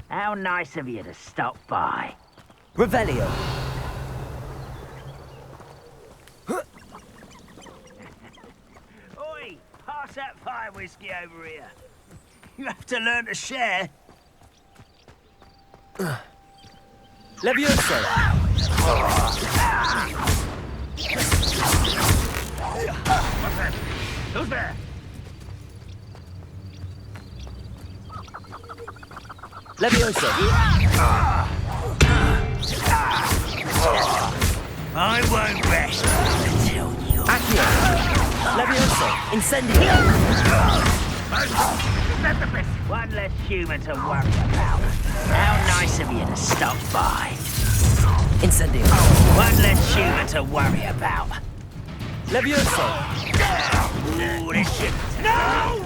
How nice of you to stop by. Revelio. Oi, pass that fire whiskey over here. You have to learn to share. Levioso. Who's there? Levioso. I won't rest until you... Accio. Levioso. Incendio. One less human to worry about. How nice of you to stop by. Incendio. One less human to worry about. Levioso. Ooh, this shit. No!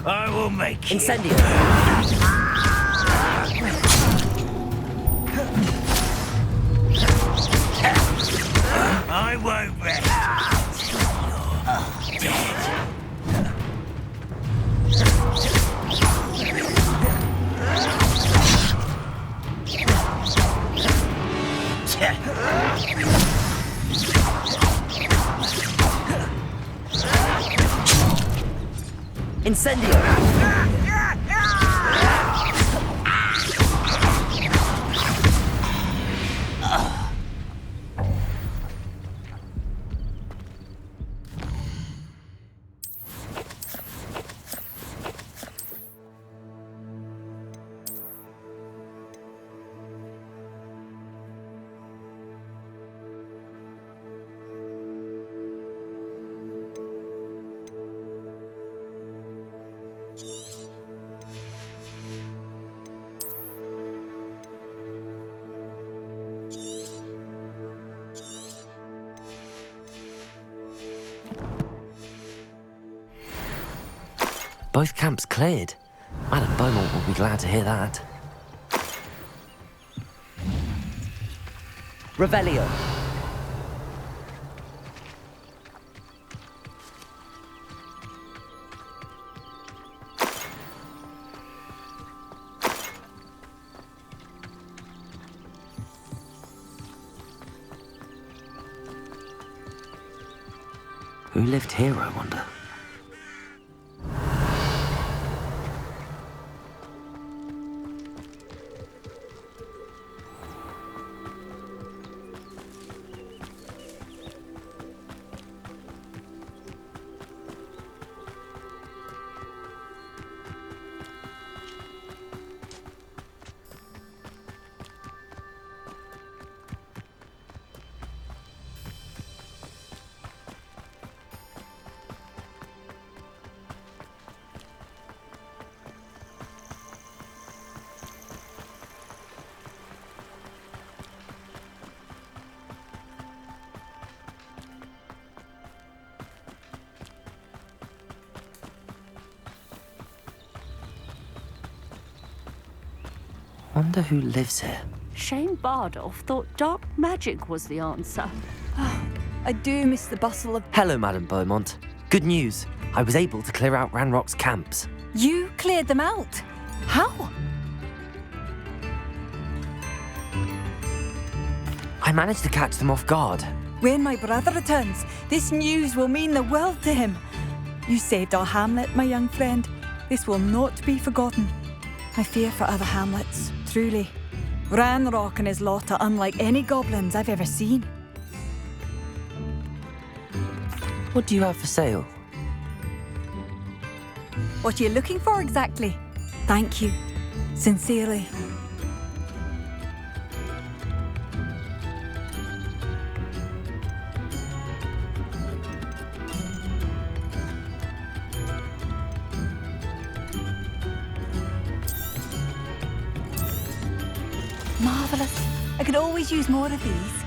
I will make you. Incendio. I won't rest until you're dead. Incendio. Both camps cleared. Madame Beaumont will be glad to hear that. Revelio. Who lived here, I wonder? Wonder who lives here. Shane Bardolph thought dark magic was the answer. I do miss the bustle of... Hello, Madame Beaumont. Good news. I was able to clear out Ranrock's camps. You cleared them out? How? I managed to catch them off guard. When my brother returns, this news will mean the world to him. You saved our hamlet, my young friend. This will not be forgotten. I fear for other hamlets, truly. Ranrock and his lot are unlike any goblins I've ever seen. What do you have for sale? What are you looking for exactly? Thank you. Sincerely. Marvellous. I could always use more of these.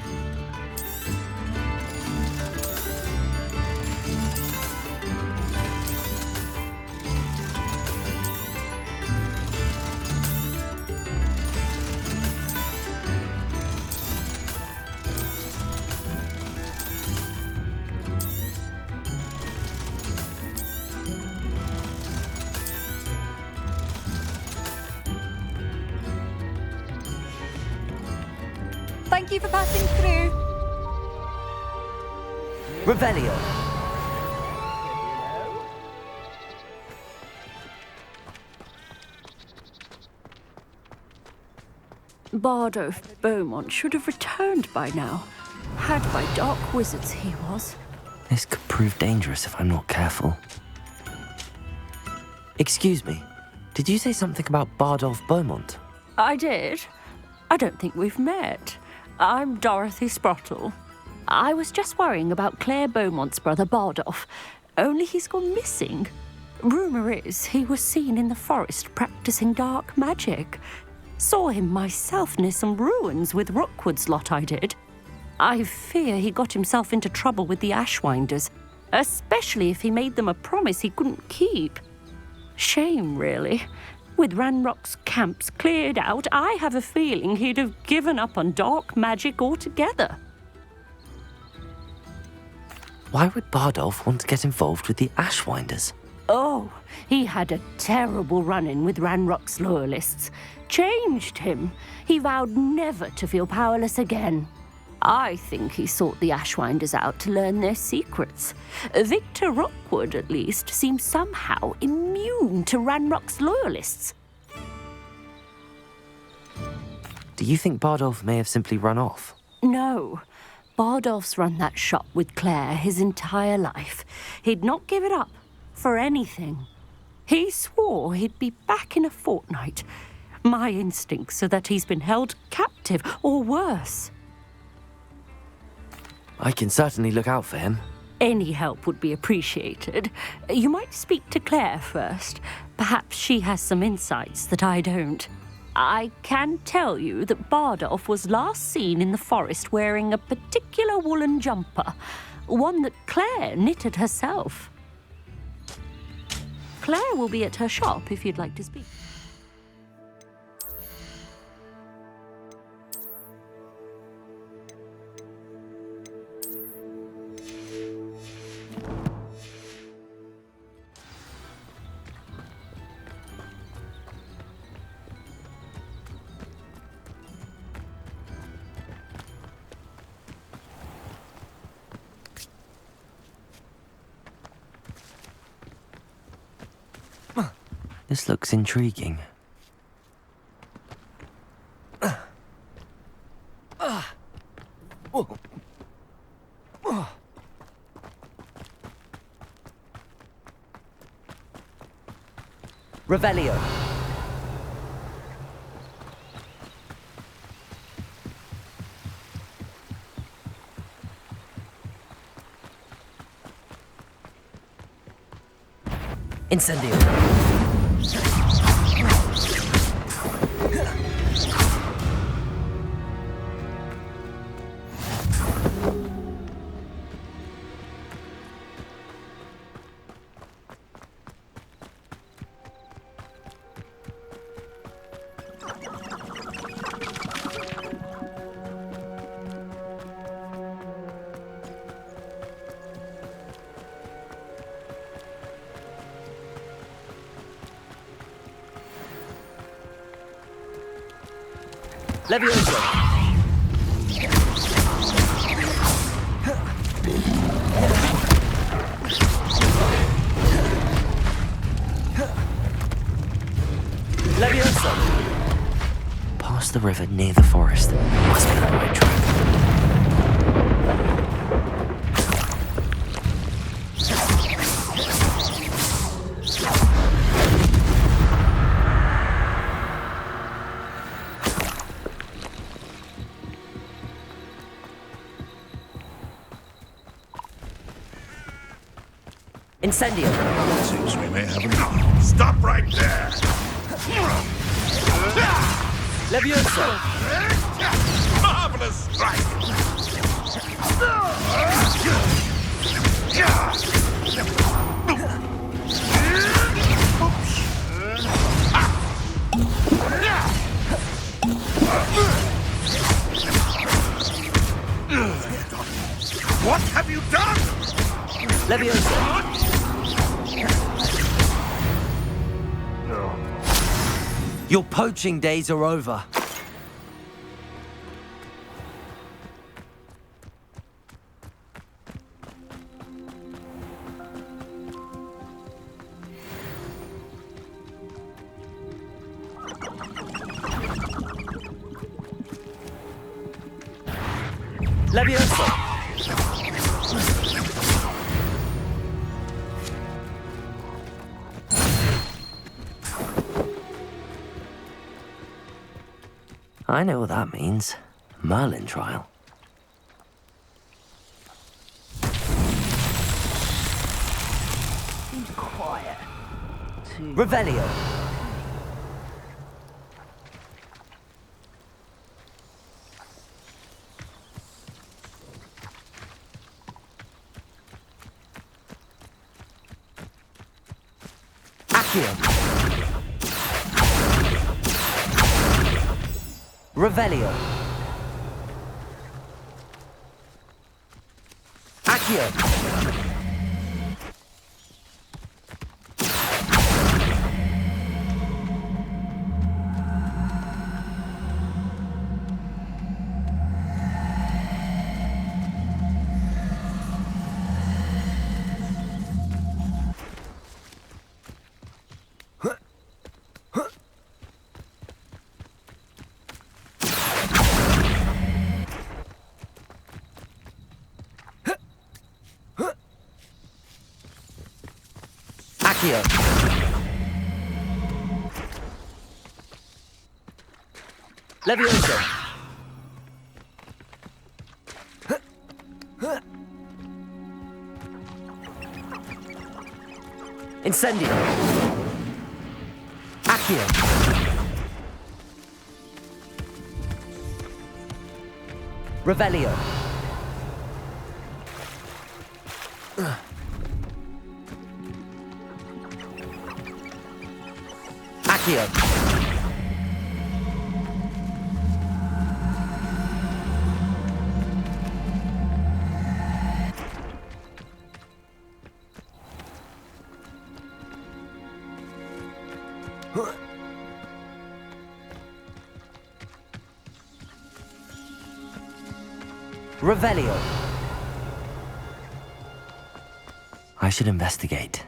Thank you for passing through. Revelio. Bardolph Beaumont should have returned by now. Had by dark wizards he was. This could prove dangerous if I'm not careful. Excuse me, did you say something about Bardolph Beaumont? I did. I don't think we've met. I'm Dorothy Sprottle. I was just worrying about Claire Beaumont's brother Bardolph, only he's gone missing. Rumour is he was seen in the forest practicing dark magic. Saw him myself near some ruins with Rookwood's lot I did. I fear he got himself into trouble with the Ashwinders, especially if he made them a promise he couldn't keep. Shame, really. With Ranrock's camps cleared out, I have a feeling he'd have given up on dark magic altogether. Why would Bardolph want to get involved with the Ashwinders? Oh, he had a terrible run-in with Ranrock's loyalists. Changed him. He vowed never to feel powerless again. I think he sought the Ashwinders out to learn their secrets. Victor Rookwood, at least, seems somehow immune to Ranrock's loyalists. Do you think Bardolph may have simply run off? No. Bardolph's run that shop with Claire his entire life. He'd not give it up for anything. He swore he'd be back in a fortnight. My instincts are that he's been held captive, or worse. I can certainly look out for him. Any help would be appreciated. You might speak to Claire first. Perhaps she has some insights that I don't. I can tell you that Bardolph was last seen in the forest wearing a particular woolen jumper, one that Claire knitted herself. Claire will be at her shop if you'd like to speak. This looks intriguing. Revelio. Incendio. Levioso. Levioso. Past the river near the forest. Must be the right track. Incendio. Seems we may have enough. Stop right there! Levioso. Marvelous strike! What have you done? Levioso. Your poaching days are over. Levioso! I know what that means. Merlin trial. Seems quiet. Revelio! Accio! Revelio! Accio! Accio! Levioso! Incendio! Accio! Revelio! Accio! Revelio! I should investigate.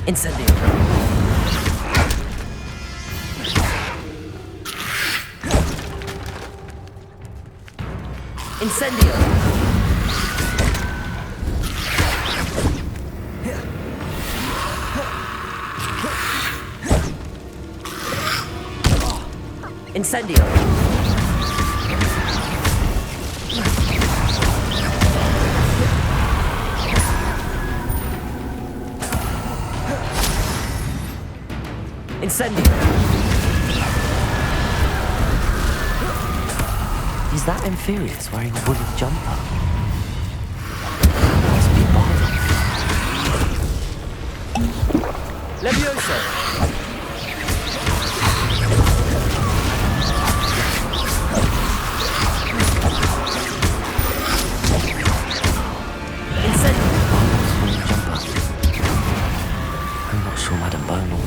Incendio! Incendio! Incendio! Incendio! Is that Inferius wearing a woolly jumper? Must be Bardo. Levioso!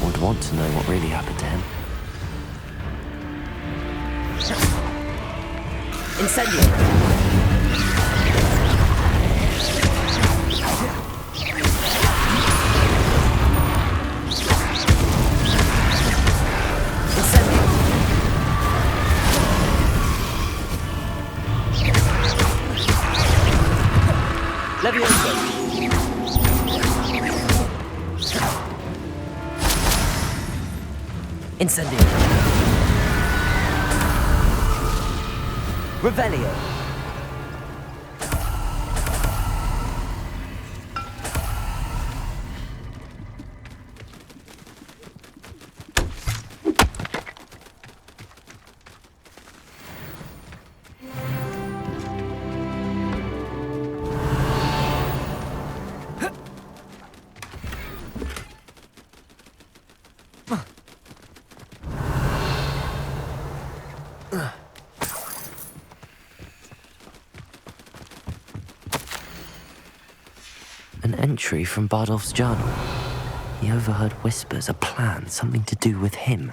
Would want to know what really happened to him. Incendio! Incendio! Levioso! Incendio! Revelio! An entry from Bardolph's journal. He overheard whispers, a plan, something to do with him.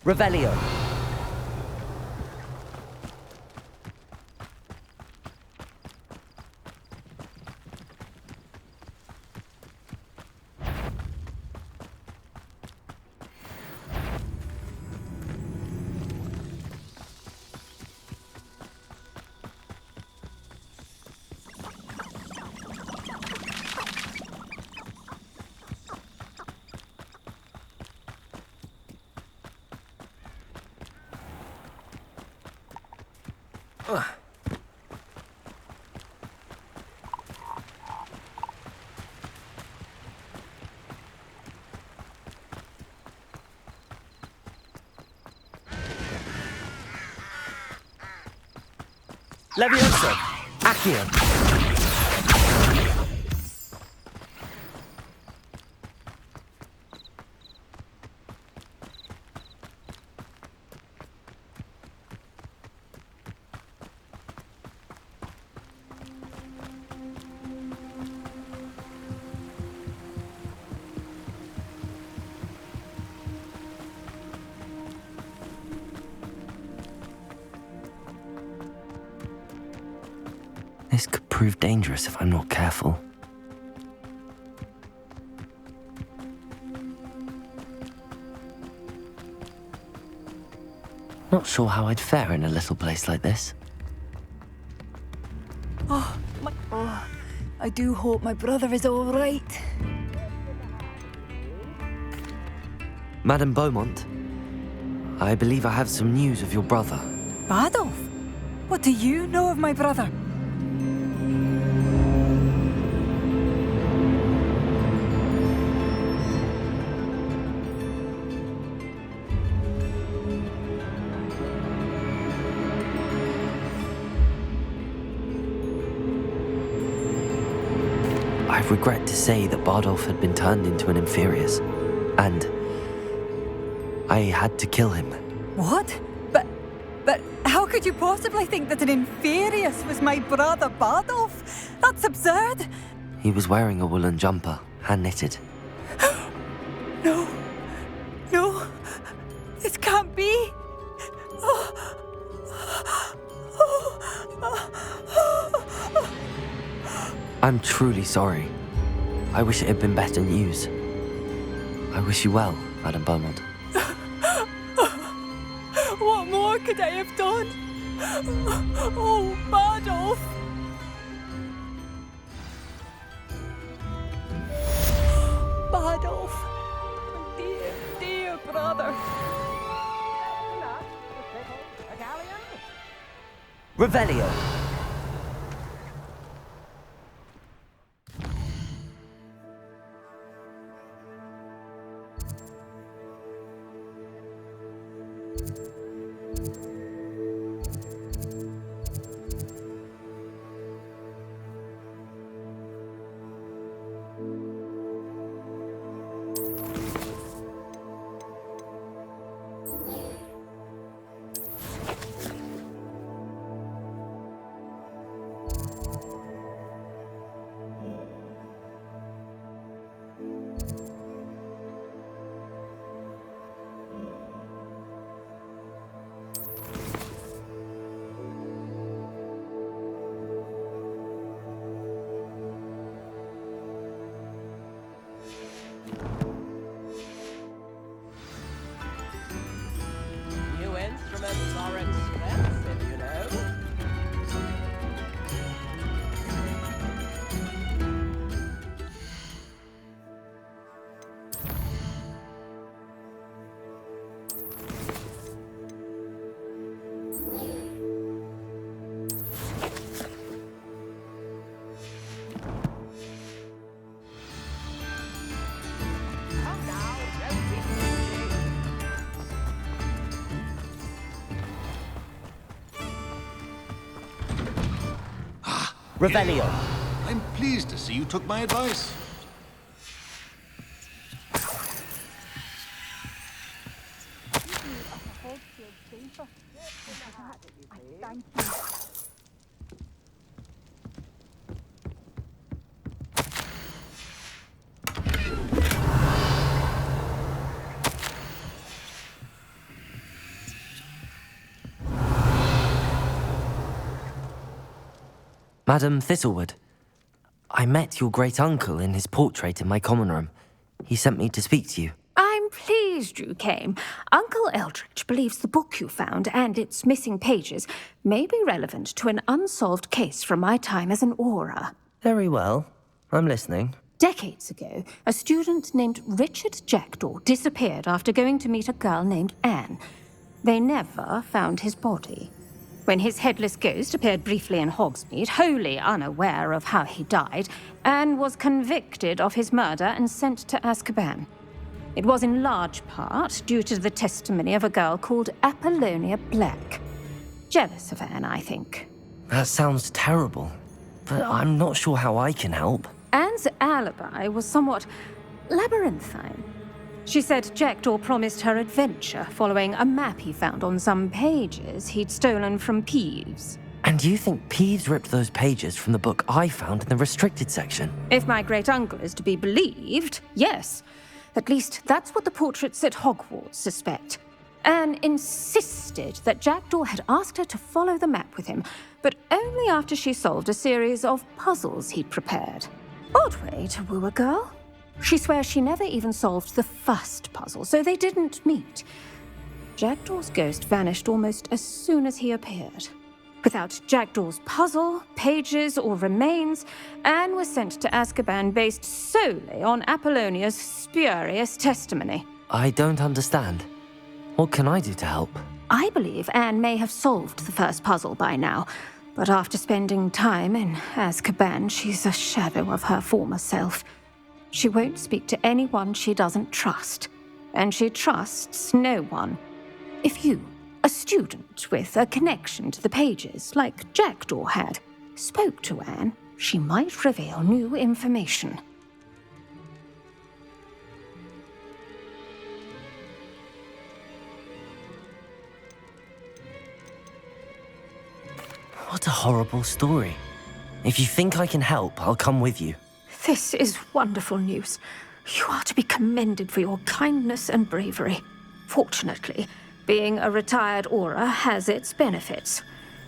Revelio. Levioso! Accio! This could prove dangerous if I'm not careful. Not sure how I'd fare in a little place like this. I do hope my brother is all right. Madame Beaumont, I believe I have some news of your brother. Bardolph? What do you know of my brother? I regret to say that Bardolph had been turned into an Inferius, and I had to kill him. What? But how could you possibly think that an Inferius was my brother Bardolph? That's absurd. He was wearing a woolen jumper, hand-knitted. No. This can't be. I'm truly sorry. I wish it had been better news. I wish you well, Madame Beaumont. What more could I have done? Oh, Bardolph! Bardolph! My dear brother. Revelio! Are expensive, you know. Revelio. I'm pleased to see you took my advice. Madam Thistlewood, I met your great-uncle in his portrait in my common room. He sent me to speak to you. I'm pleased you came. Uncle Eldridge believes the book you found and its missing pages may be relevant to an unsolved case from my time as an aura. Very well. I'm listening. Decades ago, a student named Richard Jackdaw disappeared after going to meet a girl named Anne. They never found his body. When his headless ghost appeared briefly in Hogsmeade, wholly unaware of how he died, Anne was convicted of his murder and sent to Azkaban. It was in large part due to the testimony of a girl called Apollonia Black. Jealous of Anne, I think. That sounds terrible, but I'm not sure how I can help. Anne's alibi was somewhat labyrinthine. She said Jackdaw promised her adventure following a map he found on some pages he'd stolen from Peeves. And you think Peeves ripped those pages from the book I found in the restricted section? If my great-uncle is to be believed, yes. At least that's what the portraits at Hogwarts suspect. Anne insisted that Jackdaw had asked her to follow the map with him, but only after she solved a series of puzzles he'd prepared. Odd way to woo a girl. She swears she never even solved the first puzzle, so they didn't meet. Jackdaw's ghost vanished almost as soon as he appeared. Without Jackdaw's puzzle, pages, or remains, Anne was sent to Azkaban based solely on Apollonia's spurious testimony. I don't understand. What can I do to help? I believe Anne may have solved the first puzzle by now, but after spending time in Azkaban, she's a shadow of her former self. She won't speak to anyone she doesn't trust, and she trusts no one. If you, a student with a connection to the pages, like Jackdaw had, spoke to Anne, she might reveal new information. What a horrible story. If you think I can help, I'll come with you. This is wonderful news. You are to be commended for your kindness and bravery. Fortunately, being a retired aura has its benefits.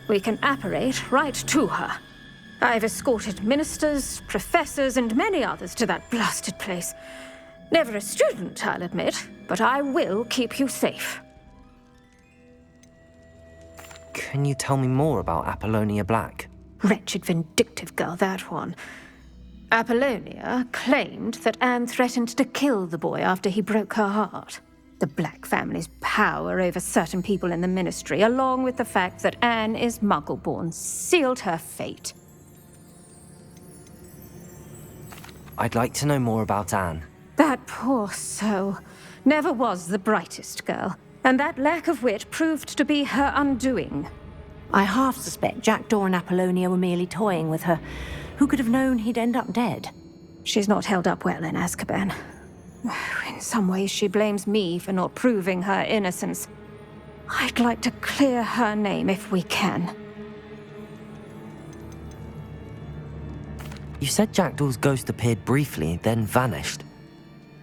We can apparate right to her. I've escorted ministers, professors, and many others to that blasted place. Never a student, I'll admit, but I will keep you safe. Can you tell me more about Apollonia Black? Wretched, vindictive girl, that one. Apollonia claimed that Anne threatened to kill the boy after he broke her heart. The Black family's power over certain people in the ministry, along with the fact that Anne is Muggle-born, sealed her fate. I'd like to know more about Anne. That poor soul never was the brightest girl, and that lack of wit proved to be her undoing. I half suspect Jackdaw and Apollonia were merely toying with her. Who could have known he'd end up dead? She's not held up well in Azkaban. In some ways, she blames me for not proving her innocence. I'd like to clear her name if we can. You said Jackdaw's ghost appeared briefly, then vanished.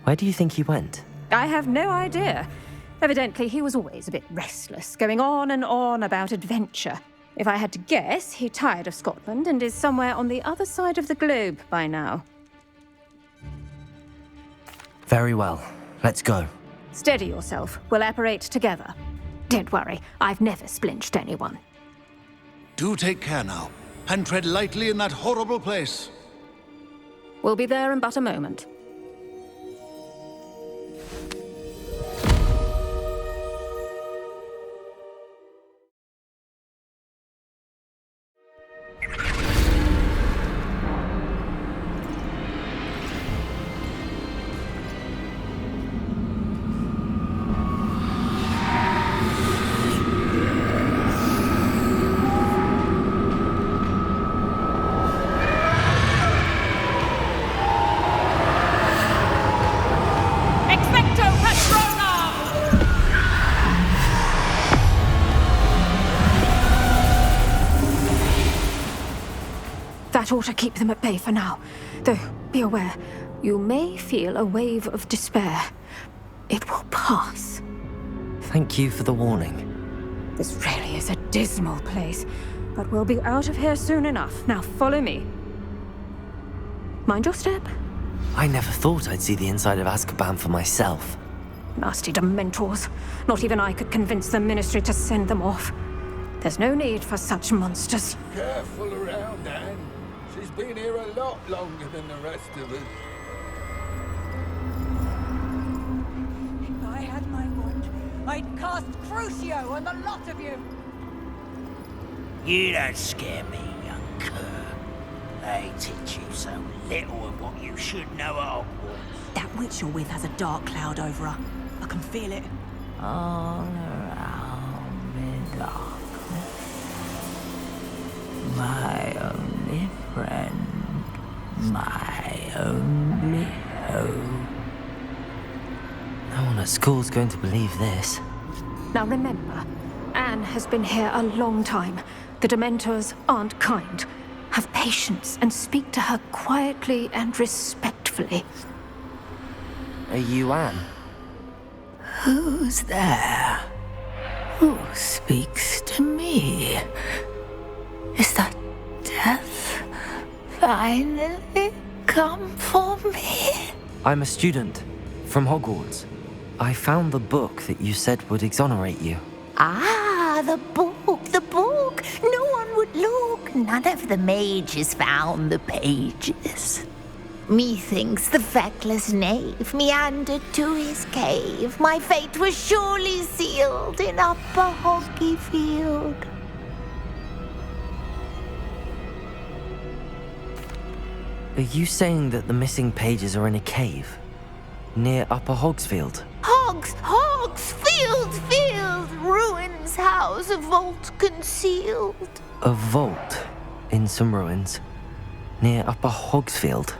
Where do you think he went? I have no idea. Evidently, he was always a bit restless, going on and on about adventure. If I had to guess, he tired of Scotland and is somewhere on the other side of the globe by now. Very well. Let's go. Steady yourself. We'll apparate together. Don't worry, I've never splinched anyone. Do take care now, and tread lightly in that horrible place. We'll be there in but a moment. That ought to keep them at bay for now. Though, be aware, you may feel a wave of despair. It will pass. Thank you for the warning. This really is a dismal place, but we'll be out of here soon enough. Now follow me. Mind your step. I never thought I'd see the inside of Azkaban for myself. Nasty Dementors. Not even I could convince the Ministry to send them off. There's no need for such monsters. Careful around, Anne. She's been here a lot longer than the rest of us. If I had my wand, I'd cast Crucio on the lot of you. You don't scare me, young cur. They teach you so little of what you should know at Hogwarts. That witch you're with has a dark cloud over her. I can feel it. All around me, darkness. My only friend. My only hope. No one at school's going to believe this. Now remember, Anne has been here a long time. The Dementors aren't kind. Have patience and speak to her quietly and respectfully. Are you Anne? Who's there? Who speaks to me? Is that death finally come for me? I'm a student from Hogwarts. I found the book that you said would exonerate you. Ah, the book, the book. No one would look. None of the mages found the pages. Methinks the feckless knave meandered to his cave. My fate was surely sealed in Upper Hogsmeade. Are you saying that the missing pages are in a cave? Near Upper Hogsfield? Hogsfield, ruins house, a vault concealed. A vault in some ruins near Upper Hogsfield?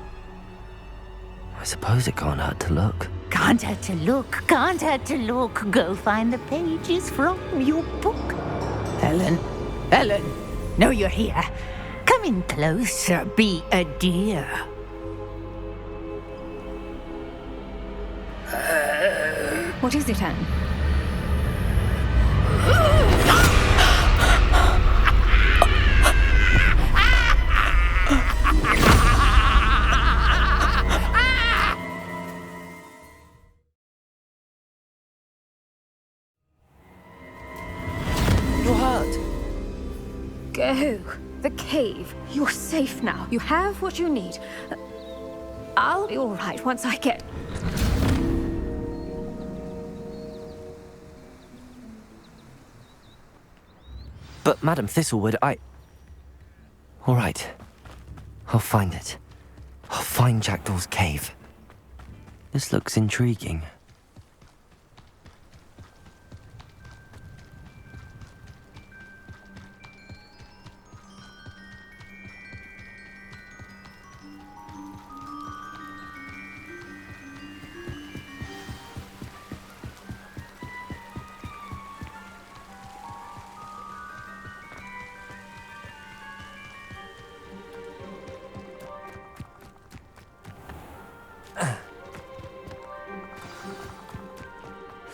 I suppose it can't hurt to look. Can't hurt to look, can't hurt to look. Go find the pages from your book. Helen, know you're here. Come in closer, be a dear. What is it, Anne? You're hurt. Go. The cave. You're safe now. You have what you need. I'll be all right once I get... But Madam Thistlewood, All right. I'll find it. I'll find Jackdaw's cave. This looks intriguing.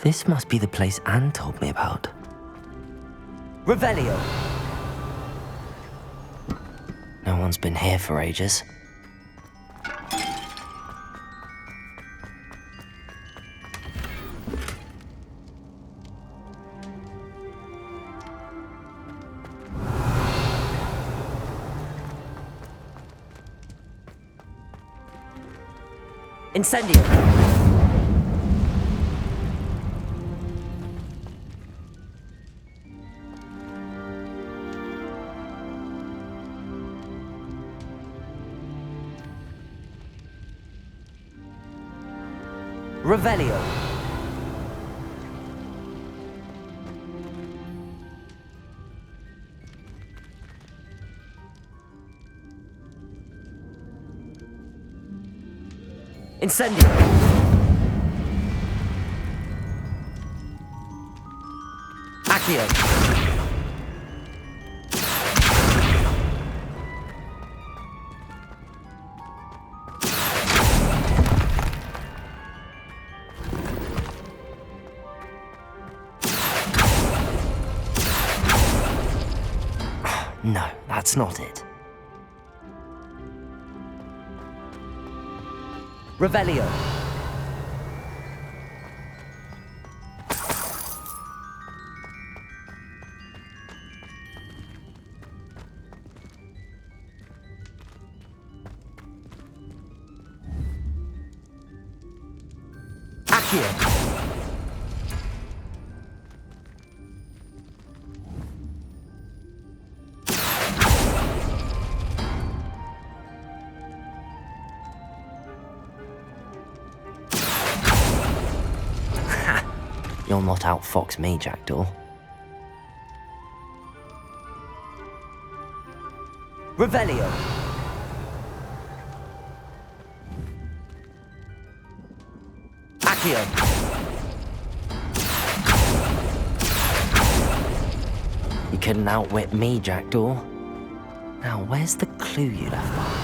This must be the place Anne told me about. Revelio! No one's been here for ages. Incendio! Revelio. Incendio. Accio. No, that's not it. Revelio. Accio. You'll not outfox me, Jackdaw. Revelio. Accio. You couldn't outwit me, Jackdaw. Now, where's the clue you left behind?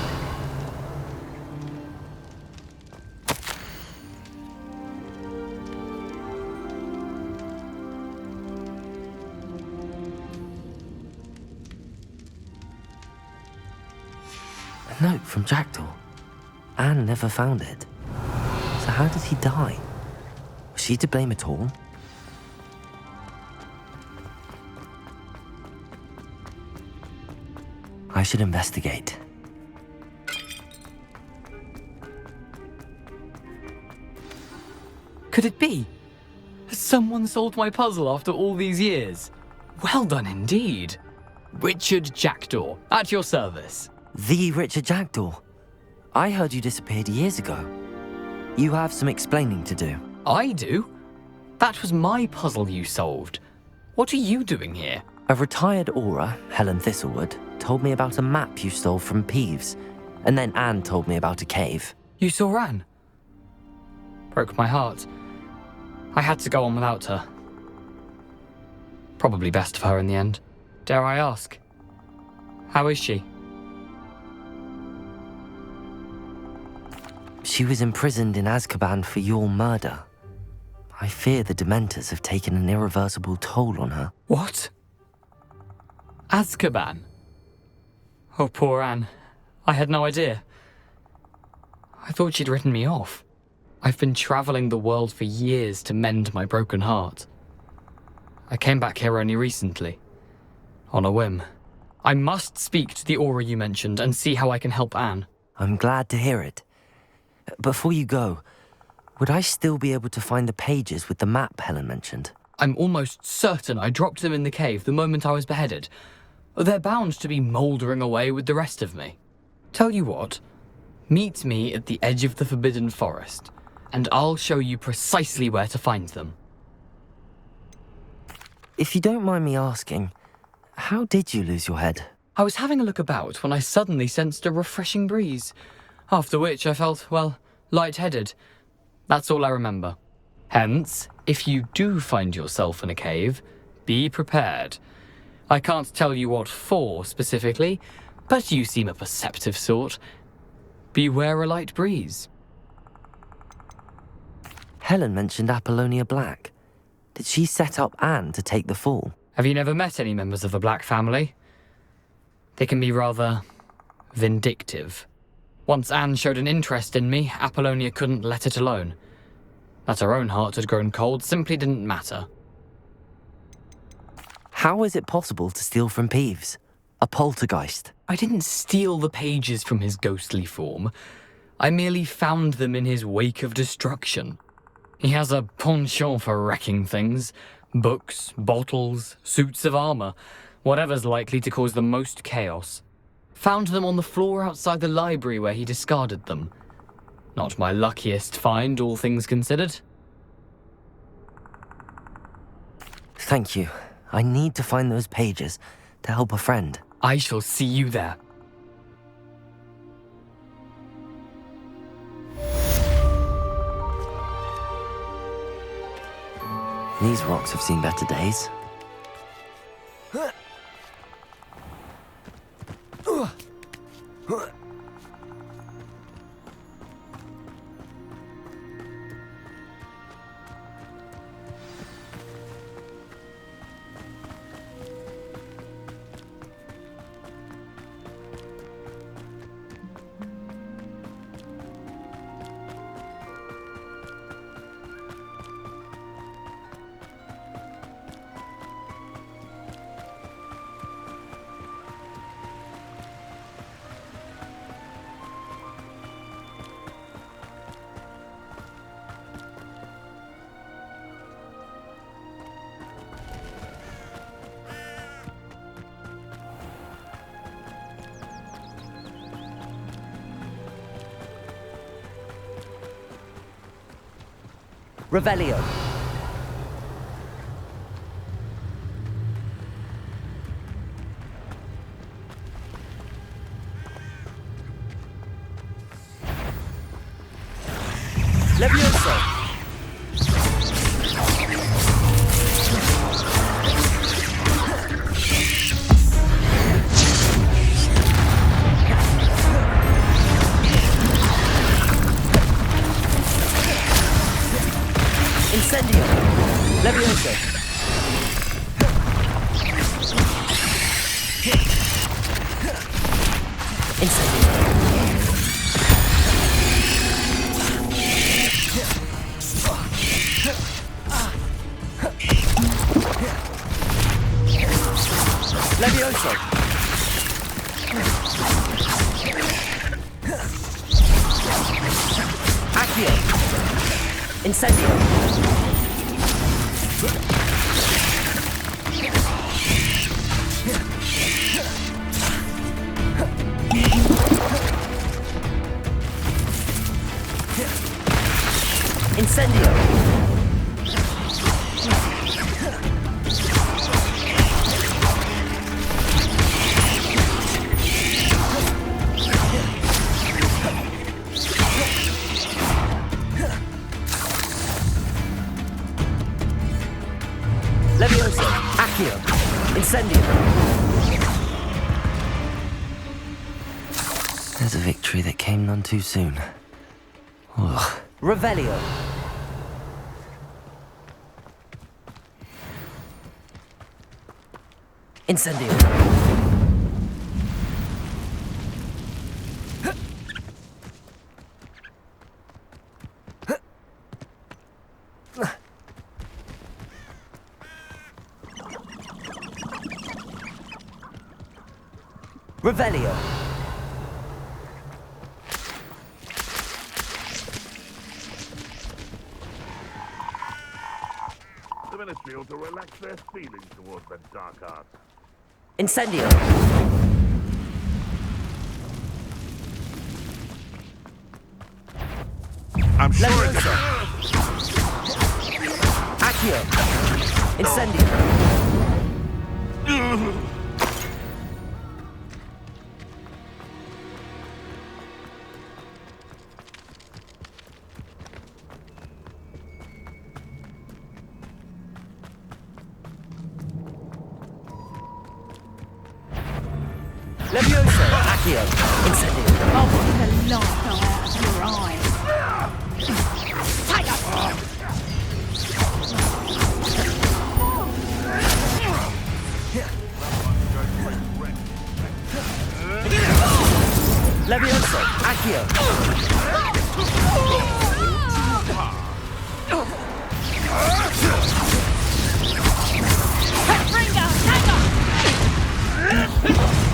A note from Jackdaw. Anne never found it. So how did he die? Was she to blame at all? I should investigate. Could it be? Has someone solved my puzzle after all these years? Well done indeed. Richard Jackdaw, at your service. The Richard Jackdaw? I heard you disappeared years ago. You have some explaining to do. I do? That was my puzzle you solved. What are you doing here? A retired aura, Helen Thistlewood, told me about a map you stole from Peeves, and then Anne told me about a cave. You saw Anne? Broke my heart. I had to go on without her. Probably best of her in the end. Dare I ask? How is she? She was imprisoned in Azkaban for your murder. I fear the Dementors have taken an irreversible toll on her. What? Azkaban? Oh, poor Anne. I had no idea. I thought she'd written me off. I've been traveling the world for years to mend my broken heart. I came back here only recently. On a whim. I must speak to the aura you mentioned and see how I can help Anne. I'm glad to hear it. Before you go, would I still be able to find the pages with the map Helen mentioned? I'm almost certain I dropped them in the cave the moment I was beheaded. They're bound to be mouldering away with the rest of me. Tell you what, meet me at the edge of the Forbidden Forest, and I'll show you precisely where to find them. If you don't mind me asking, how did you lose your head? I was having a look about when I suddenly sensed a refreshing breeze, after which I felt, well, lightheaded. That's all I remember. Hence, if you do find yourself in a cave, be prepared. I can't tell you what for specifically, but you seem a perceptive sort. Beware a light breeze. Helen mentioned Apollonia Black. Did she set up Anne to take the fall? Have you never met any members of the Black family? They can be rather vindictive. Once Anne showed an interest in me, Apollonia couldn't let it alone. That her own heart had grown cold simply didn't matter. How is it possible to steal from Peeves? A poltergeist? I didn't steal the pages from his ghostly form. I merely found them in his wake of destruction. He has a penchant for wrecking things. Books, bottles, suits of armor, whatever's likely to cause the most chaos. Found them on the floor outside the library where he discarded them. Not my luckiest find, all things considered. Thank you. I need to find those pages to help a friend. I shall see you there. These rocks have seen better days. Revelio. Levioso. Incendio. Levioso. Incendio. Levioso. Accio. Incendio. Incendio. Levioso. Accio. Incendio. There's a victory that came none too soon. Ugh. Revelio. Incendio. Revelio. The Ministry ought to relax their feelings towards the dark arts. Incendio. I'm sure Levioso. Accio. Incendio. Levioso. Accio. Incendio. Oh, what the light go out of your eyes. Take it! Levioso. Accio. Bringo, take it!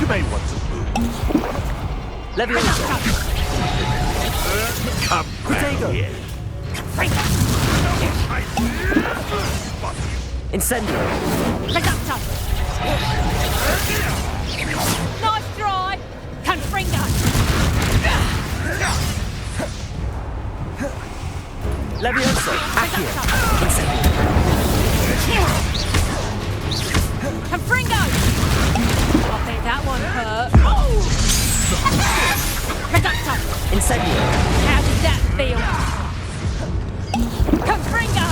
You may want some food. Levioso. Come back Diagon. here. Incendio. Reducto! Knife dry! Confringo! Levioso. Accio. Incendio. Confringo! I bet that one hurt. Reducto! Incendio. How did that feel? Confringo!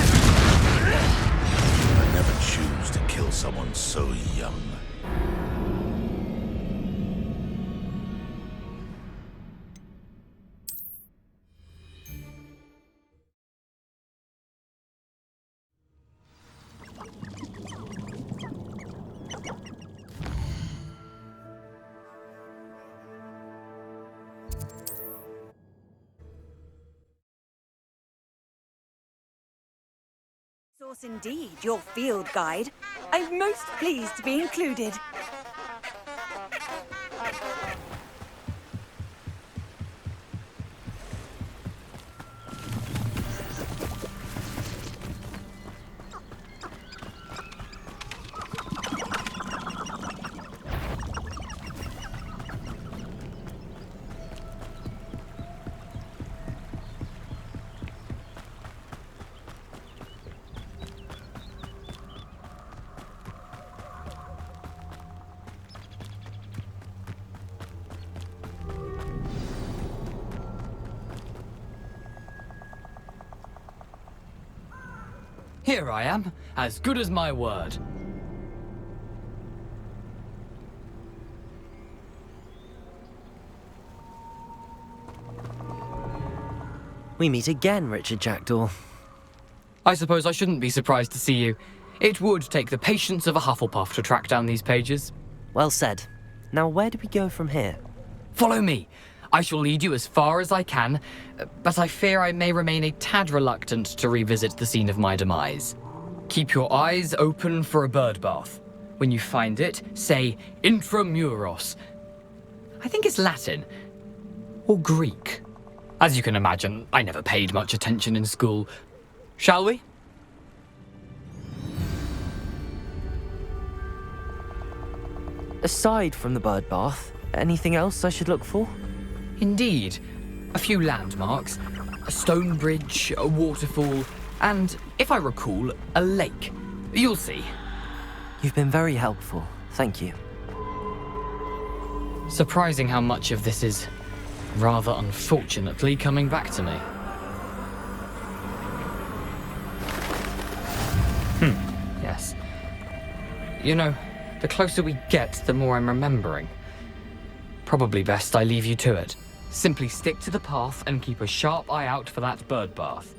I never choose to kill someone so young. Source indeed, your field guide. I'm most pleased to be included. Here I am, as good as my word. We meet again, Richard Jackdaw. I suppose I shouldn't be surprised to see you. It would take the patience of a Hufflepuff to track down these pages. Well said. Now where do we go from here? Follow me. I shall lead you as far as I can, but I fear I may remain a tad reluctant to revisit the scene of my demise. Keep your eyes open for a bird bath. When you find it, say intramuros. I think it's Latin. Or Greek. As you can imagine, I never paid much attention in school. Shall we? Aside from the bird bath, anything else I should look for? Indeed. A few landmarks. A stone bridge, a waterfall, and, if I recall, a lake. You'll see. You've been very helpful. Thank you. Surprising how much of this is, rather unfortunately, coming back to me. Yes. You know, the closer we get, the more I'm remembering. Probably best I leave you to it. Simply stick to the path and keep a sharp eye out for that bird bath.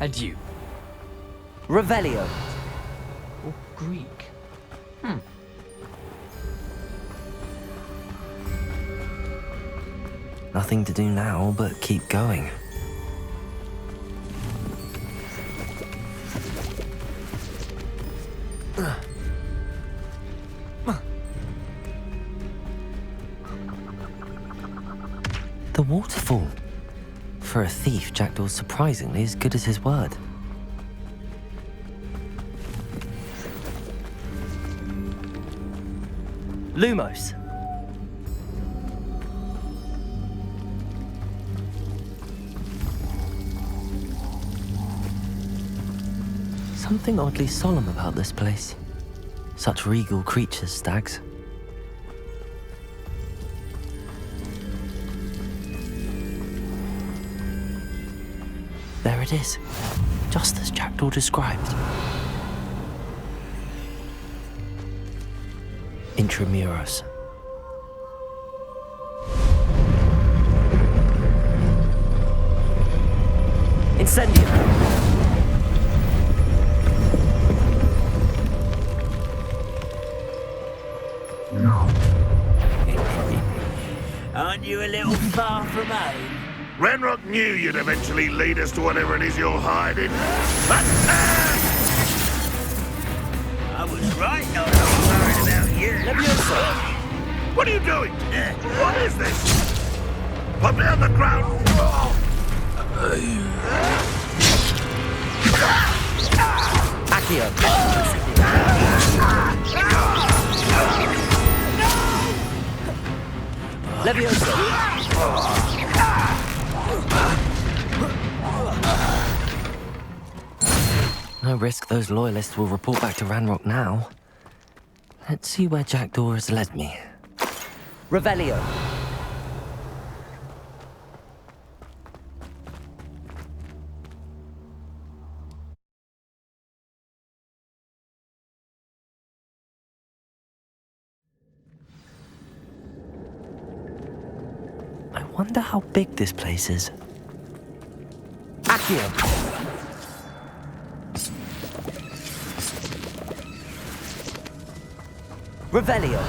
Adieu. Revelio. Or Greek. Nothing to do now but keep going. The waterfall. For a thief, Jackdaw's surprisingly as good as his word. Lumos. Something oddly solemn about this place. Such regal creatures, stags. There it is, just as Jackdaw described. Intramuros. Incendio! Aren't you a little far from home? Ranrock knew you'd eventually lead us to whatever it is you're hiding. But I was right not to be worried about you. what are you doing? What is this? Put me on the ground. Accio. Levioso. No risk those loyalists will report back to Ranrock now. Let's see where Jackdaw has led me. Revelio. I wonder how big this place is. Accio. Revelio.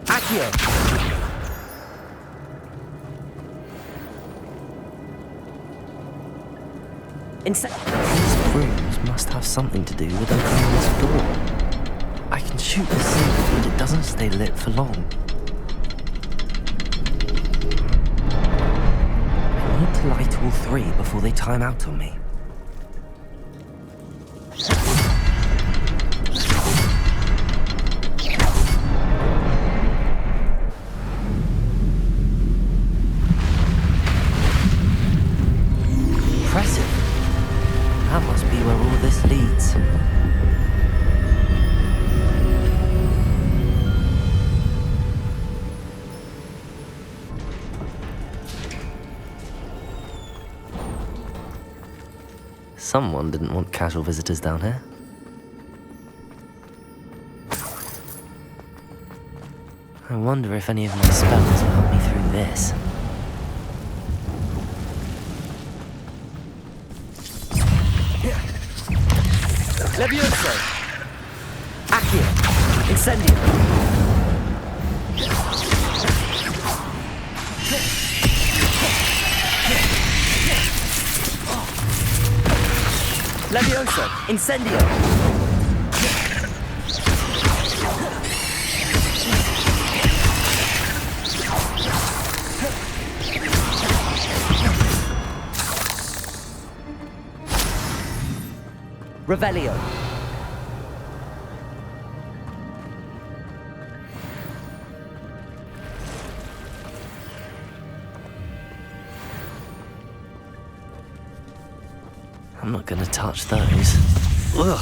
Accio. These rooms must have something to do with opening this door. I can shoot the signal, but it doesn't stay lit for long. I need to light all three before they time out on me. Impressive. That must be where all this leads. Someone didn't want casual visitors down here. I wonder if any of my spells will help me through this. Levioso! Accio! Incendio! Levioso! Incendio! Revelio. I'm not gonna touch those. Ugh.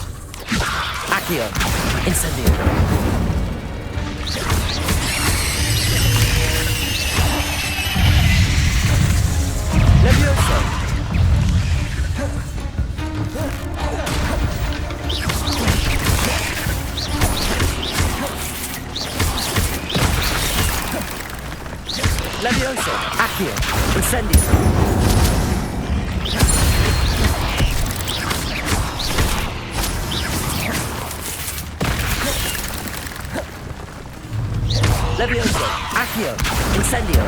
Accio. Incendio. Levioso. Levioso, Accio, Incendio. Levioso, Accio, Incendio.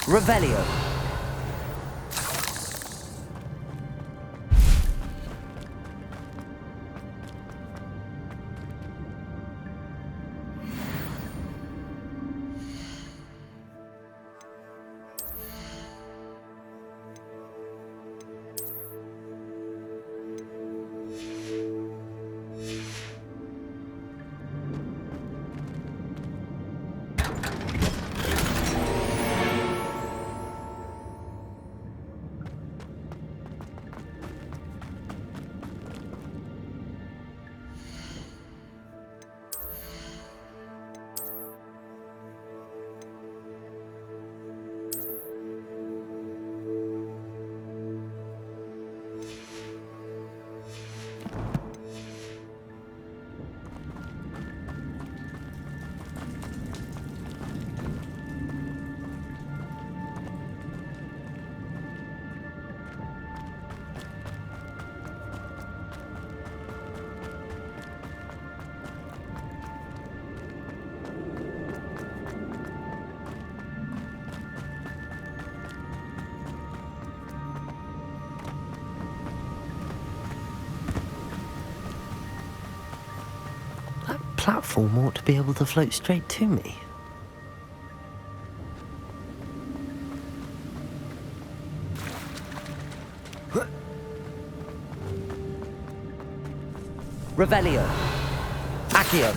Revelio. Platform ought to be able to float straight to me. Revelio. Accio.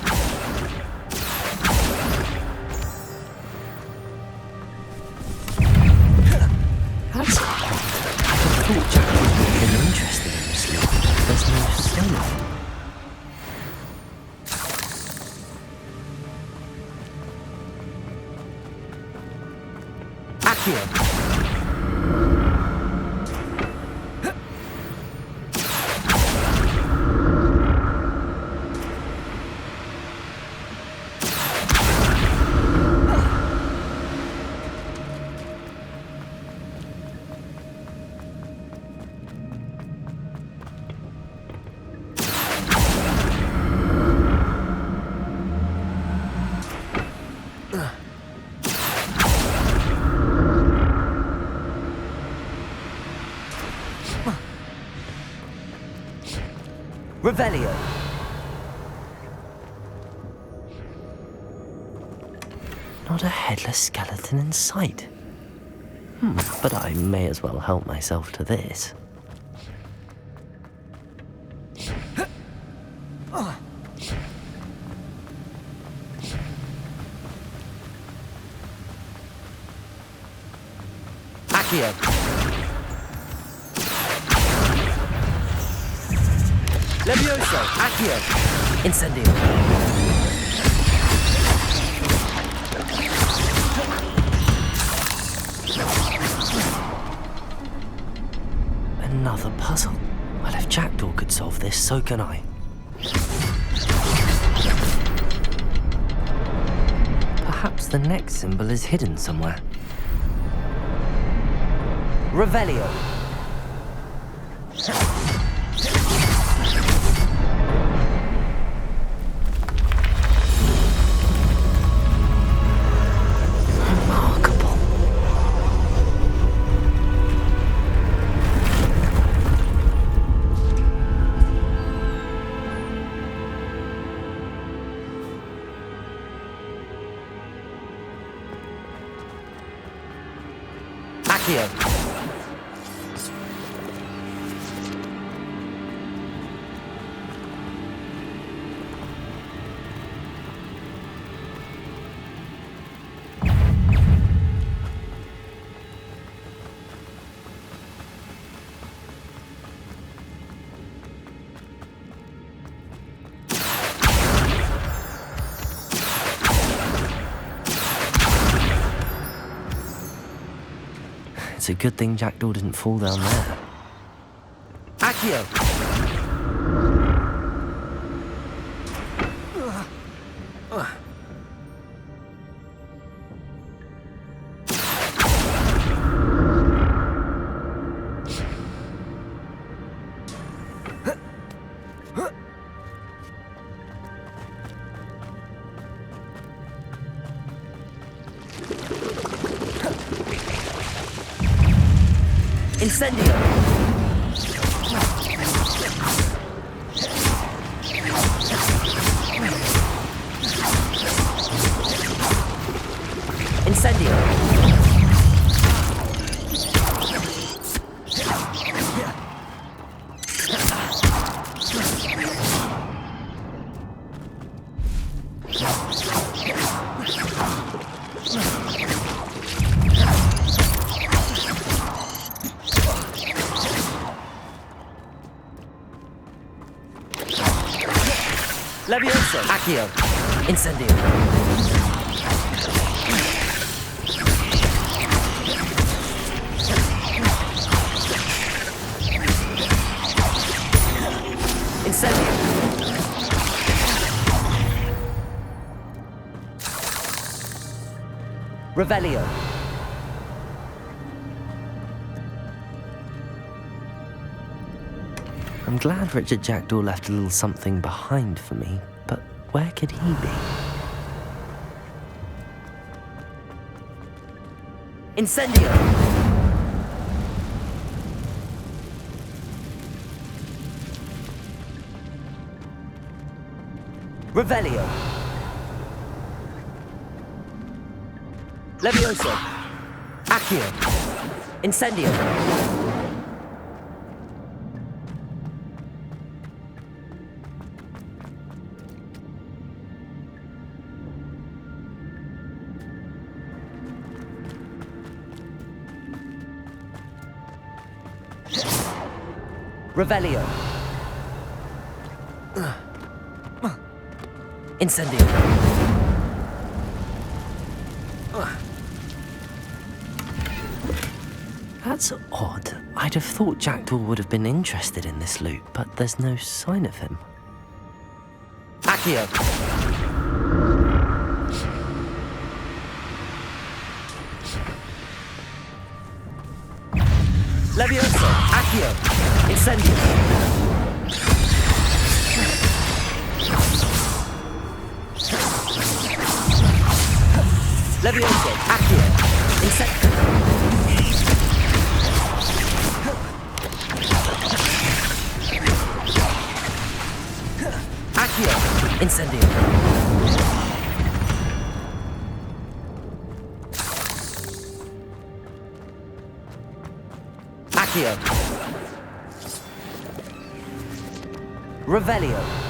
That's odd. I thought Jack would have been interested in this level. There's no sailing. Accio. Revelio. Not a headless skeleton in sight. But I may as well help myself to this. Accio. Levioso. Accio. Incendio. Another puzzle. Well, if Jackdaw could solve this, so can I. Perhaps the next symbol is hidden somewhere. Revelio. Remarkable. Accio. It's a good thing Jackdaw didn't fall down there. Accio. Incendio. Incendio. Levioso. Accio. Incendio. Incendio. Revelio. I'm glad Richard Jackdaw left a little something behind for me, but where could he be? Incendio. Revelio. Levioso. Accio. Incendio. Revelio. Incendio. That's odd. I'd have thought Jackdaw would have been interested in this loot, but there's no sign of him. Accio. Levioso. Accio. Incendio. Levioso. Accio. Incendio. Accio. Incendio. Accio. Revelio.